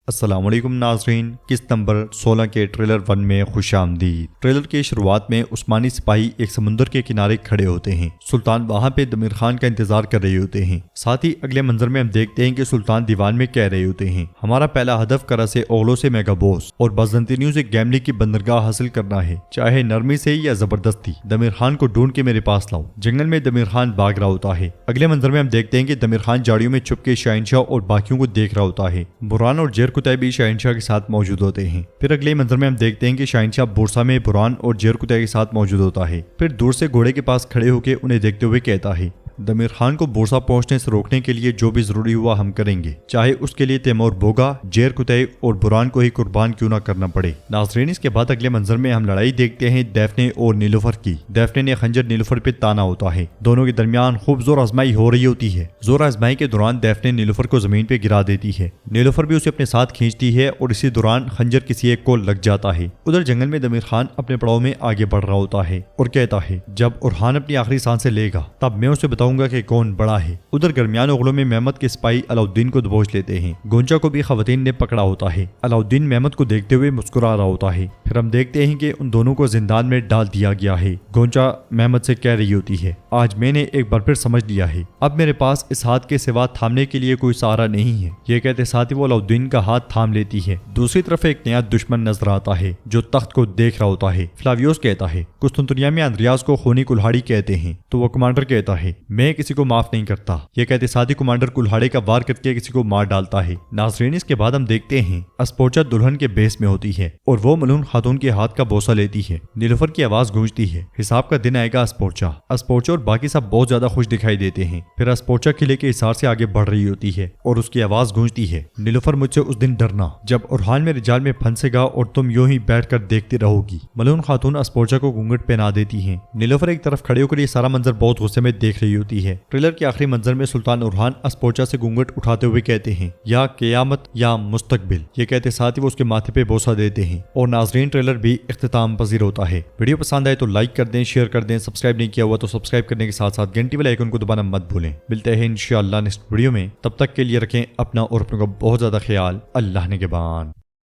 السلام علیکم ناظرین، قسط نمبر 16 کے ٹریلر 1 میں خوش آمدید۔ ٹریلر کی شروعات میں عثمانی سپاہی ایک سمندر کے کنارے کھڑے ہوتے ہیں۔ سلطان وہاں پہ دمیر خان کا انتظار کر رہے ہوتے ہیں۔ ساتھ ہی اگلے منظر میں ہم دیکھتے ہیں کہ سلطان دیوان میں کہہ رہے ہوتے ہیں، ہمارا پہلا ہدف کرا سے اوغلوں سے میگا بوس اور بازنطینیوں سے گیملی کی بندرگاہ حاصل کرنا ہے، چاہے نرمی سے یا زبردستی۔ دمیر خان کو ڈھونڈ کے میرے پاس لاؤ۔ جنگل میں دمیر خان بھاگ رہا ہوتا ہے۔ اگلے منظر میں ہم دیکھتے ہیں کہ دمیر خان جاڑیوں میں چھپ کے شہنشاہ اور باقیوں کو دیکھ رہا ہوتا ہے۔ بران اور جیر کتائی بھی شہنشاہ کے ساتھ موجود ہوتے ہیں۔ پھر اگلے منظر میں ہم دیکھتے ہیں کہ شہنشاہ بورسا میں بران اور جیر کتائی کے ساتھ موجود ہوتا ہے۔ پھر دور سے گھوڑے کے پاس کھڑے ہو کے انہیں دیکھتے ہوئے کہتا ہے، دمیر خان کو بورسا پہنچنے سے روکنے کے لیے جو بھی ضروری ہوا ہم کریں گے، چاہے اس کے لیے تیمور بوگا، جیر کتائی اور بران کو ہی قربان کیوں نہ کرنا پڑے۔ ناظرین، اس کے بعد اگلے منظر میں ہم لڑائی دیکھتے ہیں ڈیفنے اور نیلوفر کی۔ ڈیفنے نے خنجر نیلوفر پہ تانا ہوتا ہے۔ دونوں کے درمیان خوب زور آزمائی ہو رہی ہوتی ہے۔ زور آزمائی کے دوران ڈیفنے نیلوفر کو زمین پہ گرا دیتی ہے۔ نیلوفر بھی اسے اپنے ساتھ کھینچتی ہے اور اسی دوران خنجر کسی ایک کو لگ جاتا ہے۔ ادھر جنگل میں دمیر خان اپنے پڑاؤ میں آگے بڑھ رہا ہوتا ہے اور کہتا ہے، جب اورحان اپنی آخری سانسیں لے گا تب میں اسے بتاؤں گا کہ کون بڑا ہے۔ ادھر درمیان اوغلوں میں محمد کے سپاہی علاؤالدین کو دبوچ لیتے ہیں۔ گونچا کو بھی خواتین نے پکڑا ہوتا ہے۔ علاؤالدین محمد کو دیکھتے ہوئے مسکرا رہا ہوتا ہے۔ پھر ہم دیکھتے ہیں کہ ان دونوں کو زندان میں ڈال دیا گیا ہے۔ گونچا محمد سے کہہ رہی ہوتی ہے، آج میں نے ایک بار پھر سمجھ لیا ہے، اب میرے پاس اس ہاتھ کے سوا تھامنے کے لیے کوئی سہارا نہیں ہے۔ یہ کہتے ساتھ ہی وہ علاؤالدین کا ہاتھ تھام لیتی ہے۔ دوسری طرف ایک نیا دشمن نظر آتا ہے جو تخت کو دیکھ رہا ہوتا ہے۔ فلاویوس کہتا ہے، قسطنطنیہ میں اندریاس کو خونی کلہاڑی کہتے ہیں، تو وہ کمانڈر کہتا ہے، میں کسی کو معاف نہیں کرتا۔ یہ کہتے ساتھ ہی کمانڈر کلہاڑے کا وار کر کے کسی کو مار ڈالتا ہے۔ ناظرین، اس کے بعد ہم دیکھتے ہیں اسپوچا دلہن کے بیس میں ہوتی ہے اور وہ ملعون خاتون کے ہاتھ کا بوسہ لیتی ہے۔ نیلوفر کی آواز گونجتی ہے، حساب کا دن آئے گا اسپوچا۔ اسپوچا اور باقی سب بہت زیادہ خوش دکھائی دیتے ہیں۔ پھر اسپوچا قلعے کے حصار سے آگے بڑھ رہی ہوتی ہے اور اس کی آواز گونجتی ہے، نیلوفر مجھ سے اس دن ڈرنا جب اورحان میرے جال میں پھنسے گا اور تم یوں ہی بیٹھ کر دیکھتی رہو گی۔ ملعون خاتون اسپوچا کو گھونگھٹ پہنا دیتی ہیں۔ نیلوفر ایک طرف کھڑے ہو کر یہ سارا منظر بہت غصے میں دیکھ رہی ہوتی ہے۔ ٹریلر کے آخری منظر میں سلطان اورحان اسپوچا سے گھونگھٹ اٹھاتے ہوئے کہتے ہیں، یا قیامت یا مستقبل۔ یہ کہتے ساتھ ہی وہ اس کے ماتھے پہ بوسہ دیتے ہیں اور ناظرین ٹریلر بھی اختتام پذیر ہوتا ہے۔ ویڈیو پسند آئے تو لائک کر دیں، شیئر کر دیں، سبسکرائب نہیں کیا ہوا تو سبسکرائب کرنے کے ساتھ ساتھ گھنٹی والے آئیکن کو دبانا مت بھولیں۔ ملتے ہیں انشاءاللہ نیکسٹ ویڈیو میں، تب تک کے لیے رکھیں اپنا اور اپنوں کا بہت زیادہ خیال۔ اللہ نگہبان۔